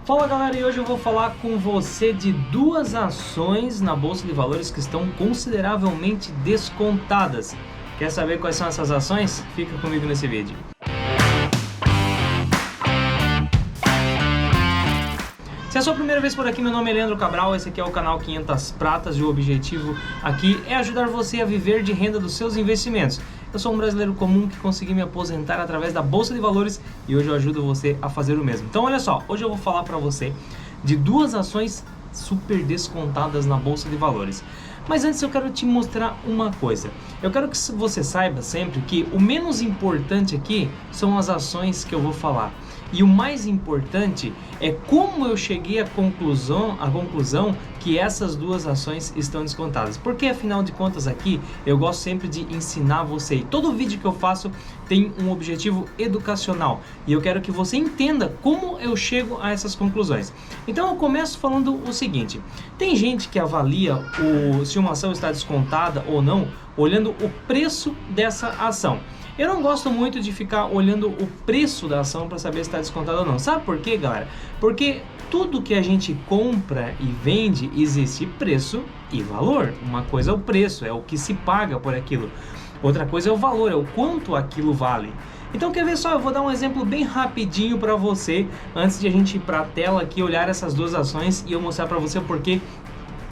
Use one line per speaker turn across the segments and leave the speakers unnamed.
Fala galera, e hoje eu vou falar com você de duas ações na Bolsa de Valores que estão consideravelmente descontadas. Quer saber quais são essas ações? Fica comigo nesse vídeo. Se é a sua primeira vez por aqui, meu nome é Leandro Cabral, esse aqui é o canal 500 Pratas e o objetivo aqui é ajudar você a viver de renda dos seus investimentos. Eu sou um brasileiro comum que consegui me aposentar através da Bolsa de Valores e hoje eu ajudo você a fazer o mesmo. Então olha só, hoje eu vou falar para você de duas ações super descontadas na Bolsa de Valores. Mas antes eu quero te mostrar uma coisa. Eu quero que você saiba sempre que o menos importante aqui são as ações que eu vou falar. E o mais importante é como eu cheguei à conclusão que essas duas ações estão descontadas. Porque afinal de contas aqui eu gosto sempre de ensinar você. E todo vídeo que eu faço tem um objetivo educacional. E eu quero que você entenda como eu chego a essas conclusões. Então eu começo falando o seguinte. Tem gente que avalia se uma ação está descontada ou não olhando o preço dessa ação. Eu não gosto muito de ficar olhando o preço da ação para saber se está descontado ou não. Sabe por quê, galera? Porque tudo que a gente compra e vende existe preço e valor. Uma coisa é o preço, é o que se paga por aquilo. Outra coisa é o valor, é o quanto aquilo vale. Então quer ver só, eu vou dar um exemplo bem rapidinho para você, antes de a gente ir para a tela aqui, olhar essas duas ações e eu mostrar para você o porquê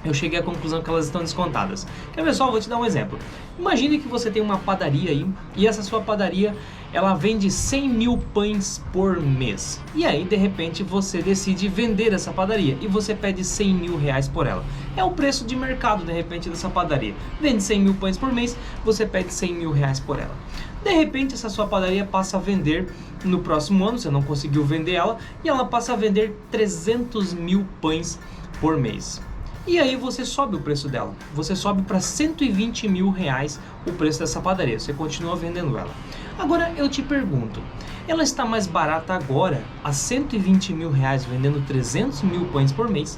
eu cheguei à conclusão que elas estão descontadas. Quer ver só? Eu vou te dar um exemplo. Imagine que você tem uma padaria aí e essa sua padaria ela vende 100 mil pães por mês. E aí de repente você decide vender essa padaria e você pede 100 mil reais por ela. É o preço de mercado de repente dessa padaria. Vende 100 mil pães por mês, você pede 100 mil reais por ela. De repente essa sua padaria passa a vender no próximo ano, você não conseguiu vender ela e ela passa a vender 300 mil pães por mês. E aí você sobe o preço dela, você sobe para 120 mil reais o preço dessa padaria, você continua vendendo ela. Agora eu te pergunto, ela está mais barata agora, a 120 mil reais vendendo 300 mil pães por mês,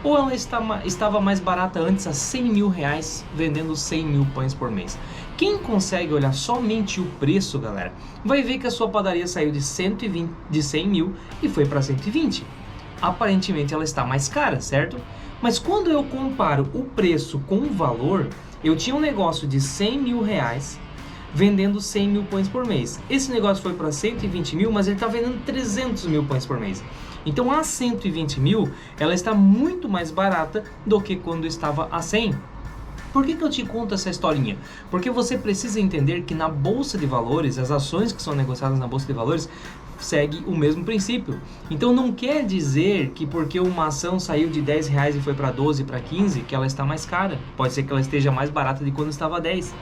ou ela estava mais barata antes a 100 mil reais vendendo 100 mil pães por mês? Quem consegue olhar somente o preço, galera, vai ver que a sua padaria saiu de 100 mil e foi para 120. Aparentemente ela está mais cara, certo? Mas quando eu comparo o preço com o valor, eu tinha um negócio de 100 mil reais vendendo 100 mil pães por mês. Esse negócio foi para 120 mil, mas ele está vendendo 300 mil pães por mês. Então a 120 mil, ela está muito mais barata do que quando estava a 100. Por que eu te conto essa historinha? Porque você precisa entender que na Bolsa de Valores, as ações que são negociadas na Bolsa de Valores segue o mesmo princípio. Então não quer dizer que porque uma ação saiu de 10 reais e foi para 12, para 15, que ela está mais cara. Pode ser que ela esteja mais barata de quando estava a 10.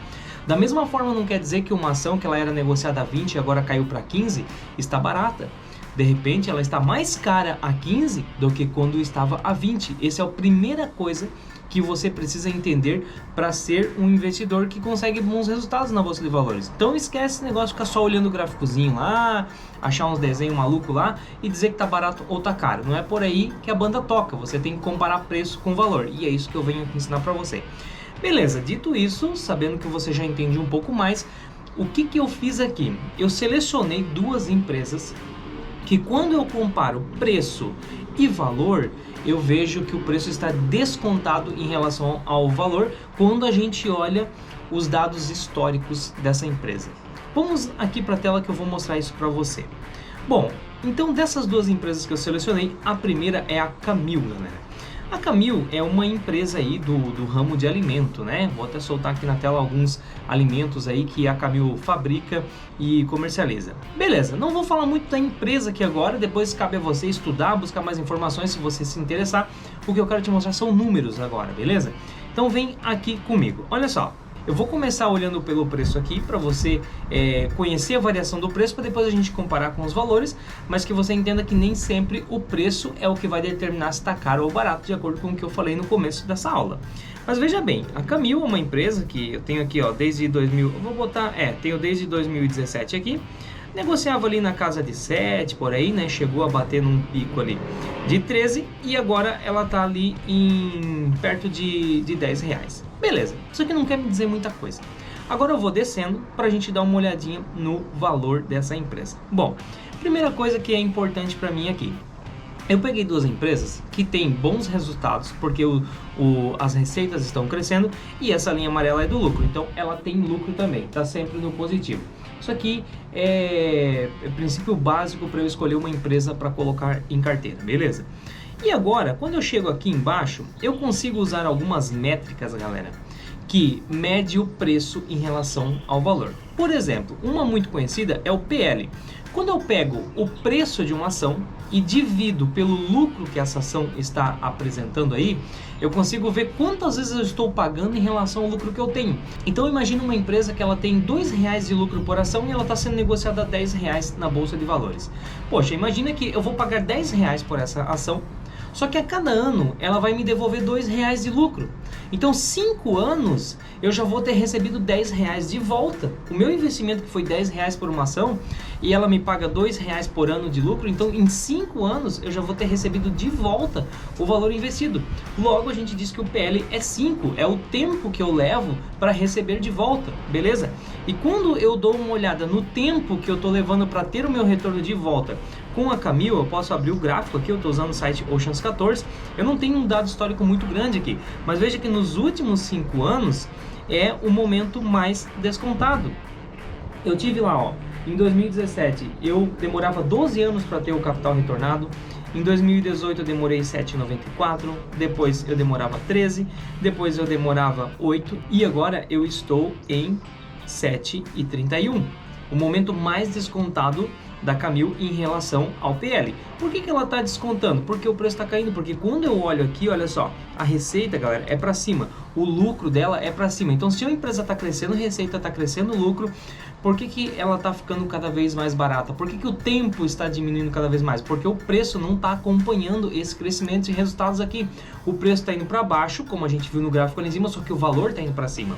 Da mesma forma não quer dizer que uma ação que ela era negociada a 20 e agora caiu para 15 está barata. De repente ela está mais cara a 15 do que quando estava a 20. Essa é a primeira coisa que você precisa entender para ser um investidor que consegue bons resultados na Bolsa de Valores. Então esquece esse negócio de ficar só olhando o gráficozinho lá, achar uns desenhos malucos lá e dizer que tá barato ou tá caro. Não é por aí que a banda toca, você tem que comparar preço com valor e é isso que eu venho aqui ensinar para você. Beleza, dito isso, sabendo que você já entende um pouco mais, o que eu fiz aqui? Eu selecionei duas empresas que quando eu comparo preço e valor, eu vejo que o preço está descontado em relação ao valor quando a gente olha os dados históricos dessa empresa. Vamos aqui para a tela que eu vou mostrar isso para você. Bom, então dessas duas empresas que eu selecionei, a primeira é a Camil, galera. A Camil é uma empresa aí do ramo de alimento, né? Vou até soltar aqui na tela alguns alimentos aí que a Camil fabrica e comercializa. Beleza, não vou falar muito da empresa aqui agora, depois cabe a você estudar, buscar mais informações se você se interessar. O que eu quero te mostrar são números agora, beleza? Então vem aqui comigo, olha só. Eu vou começar olhando pelo preço aqui para você conhecer a variação do preço para depois a gente comparar com os valores, mas que você entenda que nem sempre o preço é o que vai determinar se está caro ou barato, de acordo com o que eu falei no começo dessa aula. Mas veja bem, a Camil é uma empresa que eu tenho aqui, ó, desde 2000, eu vou botar, tenho desde 2017 aqui, negociava ali na casa de 7 por aí, né? Chegou a bater num pico ali de 13 e agora ela tá ali perto de 10 reais. Beleza, isso aqui não quer me dizer muita coisa. Agora eu vou descendo para a gente dar uma olhadinha no valor dessa empresa. Bom, primeira coisa que é importante para mim aqui. Eu peguei duas empresas que têm bons resultados, porque as receitas estão crescendo e essa linha amarela é do lucro, então ela tem lucro também, está sempre no positivo. Isso aqui é princípio básico para eu escolher uma empresa para colocar em carteira, beleza? E agora, quando eu chego aqui embaixo, eu consigo usar algumas métricas, galera, que mede o preço em relação ao valor. Por exemplo, uma muito conhecida é o PL. Quando eu pego o preço de uma ação e divido pelo lucro que essa ação está apresentando aí, eu consigo ver quantas vezes eu estou pagando em relação ao lucro que eu tenho. Então imagina uma empresa que ela tem R$2 de lucro por ação e ela está sendo negociada a R$10 na Bolsa de Valores. Poxa, imagina que eu vou pagar R$10 por essa ação, só que a cada ano ela vai me devolver R$2 de lucro. Então 5 anos eu já vou ter recebido R$10 de volta. O meu investimento que foi R$10 por uma ação e ela me paga R$2 por ano de lucro, então em 5 anos eu já vou ter recebido de volta o valor investido. Logo a gente diz que o PL é 5, é o tempo que eu levo para receber de volta, beleza? E quando eu dou uma olhada no tempo que eu estou levando para ter o meu retorno de volta com a Camil, eu posso abrir o gráfico aqui, eu estou usando o site Oceans 14, eu não tenho um dado histórico muito grande aqui, mas veja que nos últimos 5 anos é o momento mais descontado. Eu tive lá, ó, em 2017 eu demorava 12 anos para ter o capital retornado, em 2018 eu demorei 7,94, depois eu demorava 13, depois eu demorava 8 e agora eu estou em 7,31. O momento mais descontado da Camil em relação ao PL. Por que ela está descontando? Porque o preço está caindo, porque quando eu olho aqui, olha só, a receita, galera, é para cima, o lucro dela é para cima. Então se a empresa está crescendo, a receita está crescendo, o lucro, por que ela está ficando cada vez mais barata? Por que o tempo está diminuindo cada vez mais? Porque o preço não está acompanhando esse crescimento de resultados aqui. O preço está indo para baixo, como a gente viu no gráfico ali em cima, só que o valor está indo para cima.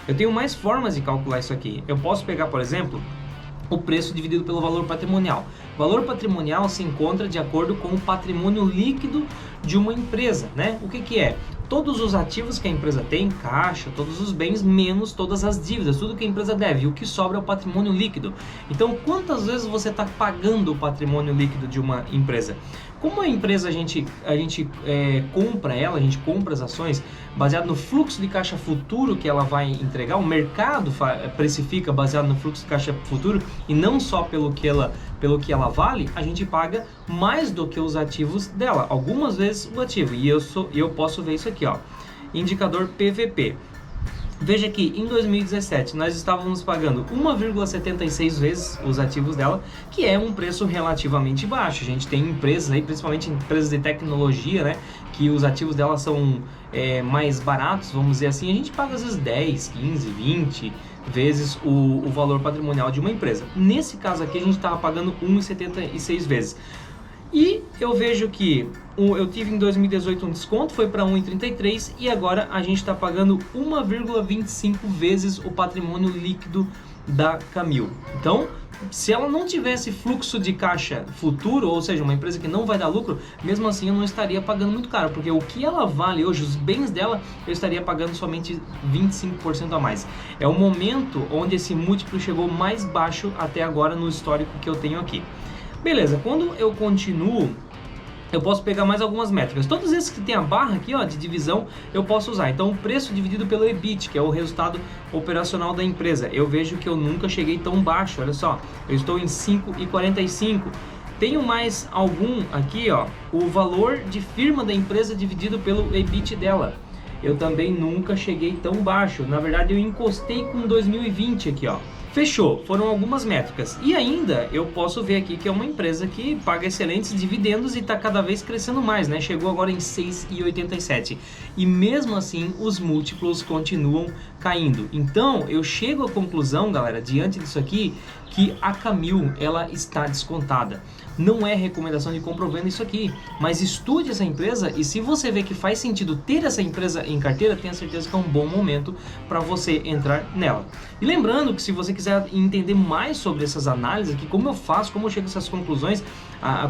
Eu tenho mais formas de calcular isso aqui. Eu posso pegar, por exemplo, o preço dividido pelo valor patrimonial. O valor patrimonial se encontra de acordo com o patrimônio líquido de uma empresa, né? O que é? Todos os ativos que a empresa tem, caixa, todos os bens, menos todas as dívidas, tudo que a empresa deve. E o que sobra é o patrimônio líquido. Então, quantas vezes você está pagando o patrimônio líquido de uma empresa? Como a empresa a gente compra ela, a gente compra as ações baseado no fluxo de caixa futuro que ela vai entregar, o mercado precifica baseado no fluxo de caixa futuro e não só pelo que ela vale, a gente paga mais do que os ativos dela, algumas vezes o ativo, e eu posso ver isso aqui, ó, indicador PVP. Veja que em 2017 nós estávamos pagando 1,76 vezes os ativos dela, que é um preço relativamente baixo. A gente tem empresas aí, principalmente empresas de tecnologia, né, que os ativos dela são mais baratos, vamos dizer assim. A gente paga às vezes 10, 15, 20 vezes o valor patrimonial de uma empresa. Nesse caso aqui a gente estava pagando 1,76 vezes. E eu vejo que eu tive em 2018 um desconto, foi para 1,33 e agora a gente está pagando 1,25 vezes o patrimônio líquido da Camil. Então, se ela não tivesse fluxo de caixa futuro, ou seja, uma empresa que não vai dar lucro, mesmo assim eu não estaria pagando muito caro, porque o que ela vale hoje, os bens dela, eu estaria pagando somente 25% a mais. É o momento onde esse múltiplo chegou mais baixo até agora no histórico que eu tenho aqui. Beleza, quando eu continuo, eu posso pegar mais algumas métricas. Todos esses que tem a barra aqui, ó, de divisão, eu posso usar. Então, o preço dividido pelo EBIT, que é o resultado operacional da empresa. Eu vejo que eu nunca cheguei tão baixo, olha só. Eu estou em 5,45. Tenho mais algum aqui, ó, o valor de firma da empresa dividido pelo EBIT dela. Eu também nunca cheguei tão baixo. Na verdade, eu encostei com 2020 aqui, ó. Fechou, foram algumas métricas. E ainda eu posso ver aqui que é uma empresa que paga excelentes dividendos e está cada vez crescendo mais, né? Chegou agora em 6,87. E mesmo assim os múltiplos continuam caindo. Então eu chego à conclusão, galera, diante disso aqui, que a Camil ela está descontada. Não é recomendação de compra ou venda isso aqui, mas estude essa empresa e se você vê que faz sentido ter essa empresa em carteira, tenha certeza que é um bom momento para você entrar nela. E lembrando que se você quiser entender mais sobre essas análises aqui, como eu faço, como eu chego a essas conclusões,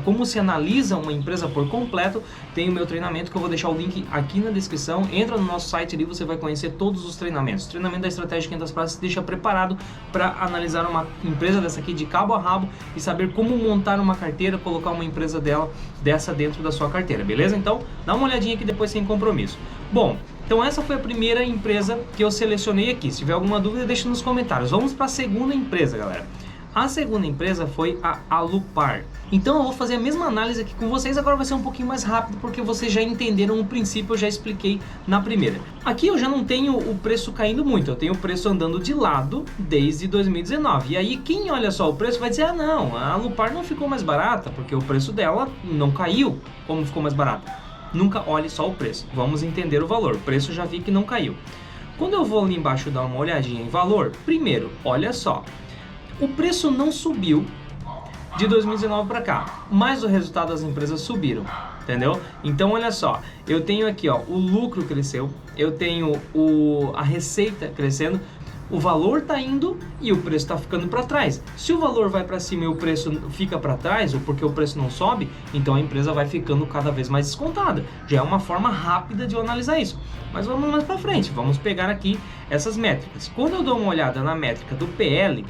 como se analisa uma empresa por completo, tem o meu treinamento que eu vou deixar o link aqui na descrição. Entra no nosso site ali, você vai conhecer todos os treinamentos. O treinamento da Estratégia 500 Pratas te deixa preparado para analisar uma empresa dessa aqui de cabo a rabo e saber como montar uma carteira, colocar uma empresa dessa dentro da sua carteira, beleza? Então, dá uma olhadinha aqui depois sem compromisso. Bom, então essa foi a primeira empresa que eu selecionei aqui. Se tiver alguma dúvida, deixa nos comentários. Vamos para a segunda empresa, galera. A segunda empresa foi a Alupar. Então eu vou fazer a mesma análise aqui com vocês, agora vai ser um pouquinho mais rápido porque vocês já entenderam o princípio, eu já expliquei na primeira. Aqui eu já não tenho o preço caindo muito, eu tenho o preço andando de lado desde 2019. E aí quem olha só o preço vai dizer, ah não, a Alupar não ficou mais barata porque o preço dela não caiu. Como ficou mais barata? Nunca olhe só o preço, vamos entender o valor. O preço já vi que não caiu. Quando eu vou ali embaixo dar uma olhadinha em valor, primeiro, olha só. O preço não subiu de 2019 para cá, mas o resultado das empresas subiram, entendeu? Então olha só, eu tenho aqui ó, o lucro cresceu, eu tenho a receita crescendo, o valor está indo e o preço está ficando para trás. Se o valor vai para cima e o preço fica para trás, ou porque o preço não sobe, então a empresa vai ficando cada vez mais descontada. Já é uma forma rápida de eu analisar isso. Mas vamos mais para frente, vamos pegar aqui essas métricas. Quando eu dou uma olhada na métrica do PL,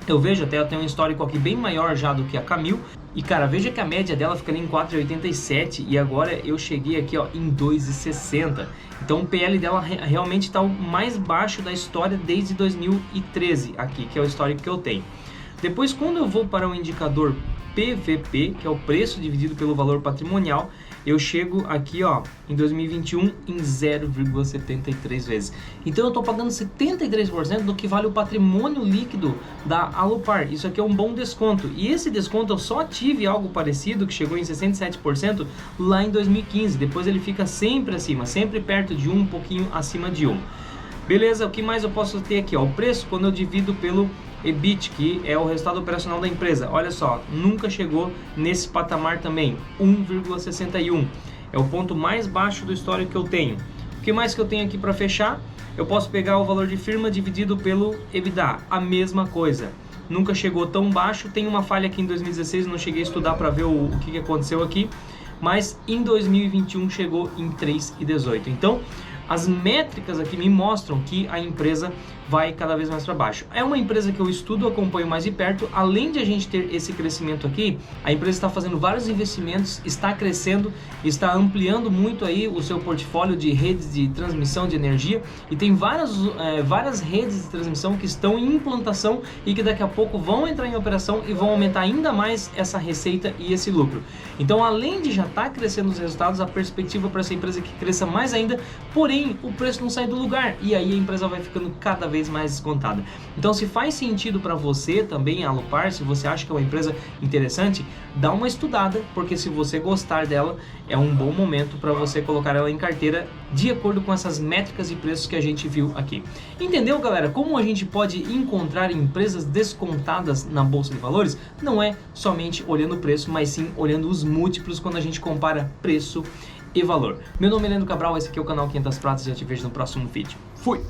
eu vejo até, eu tenho um histórico aqui bem maior já do que a Camil. E cara, veja que a média dela fica ali em 4,87 e agora eu cheguei aqui ó, em 2,60. Então o PL dela realmente está o mais baixo da história desde 2013 aqui, que é o histórico que eu tenho. Depois quando eu vou para o indicador PVP, que é o preço dividido pelo valor patrimonial, eu chego aqui ó, em 2021 em 0,73 vezes. Então eu estou pagando 73% do que vale o patrimônio líquido da Alupar. Isso aqui é um bom desconto. E esse desconto eu só tive algo parecido, que chegou em 67% lá em 2015. Depois ele fica sempre acima, sempre perto de 1, um pouquinho acima de 1. Beleza, o que mais eu posso ter aqui? Ó, o preço quando eu divido pelo EBIT, que é o resultado operacional da empresa. Olha só, nunca chegou nesse patamar também, 1,61. É o ponto mais baixo do histórico que eu tenho. O que mais que eu tenho aqui para fechar? Eu posso pegar o valor de firma dividido pelo EBITDA, a mesma coisa. Nunca chegou tão baixo, tem uma falha aqui em 2016, não cheguei a estudar para ver o que aconteceu aqui, mas em 2021 chegou em 3,18. Então, as métricas aqui me mostram que a empresa vai cada vez mais para baixo. É uma empresa que eu estudo, acompanho mais de perto. Além de a gente ter esse crescimento aqui, a empresa está fazendo vários investimentos, está crescendo, está ampliando muito aí o seu portfólio de redes de transmissão de energia e tem várias redes de transmissão que estão em implantação e que daqui a pouco vão entrar em operação e vão aumentar ainda mais essa receita e esse lucro. Então, além de já estar crescendo os resultados, a perspectiva para essa empresa é que cresça mais ainda, porém o preço não sai do lugar e aí a empresa vai ficando cada vez mais descontada. Então, se faz sentido para você também a Alupar, se você acha que é uma empresa interessante, dá uma estudada, porque se você gostar dela, é um bom momento para você colocar ela em carteira de acordo com essas métricas e preços que a gente viu aqui. Entendeu, galera? Como a gente pode encontrar empresas descontadas na Bolsa de Valores? Não é somente olhando o preço, mas sim olhando os múltiplos quando a gente compara preço e valor. Meu nome é Leandro Cabral, esse aqui é o canal 500 Pratas e eu te vejo no próximo vídeo. Fui!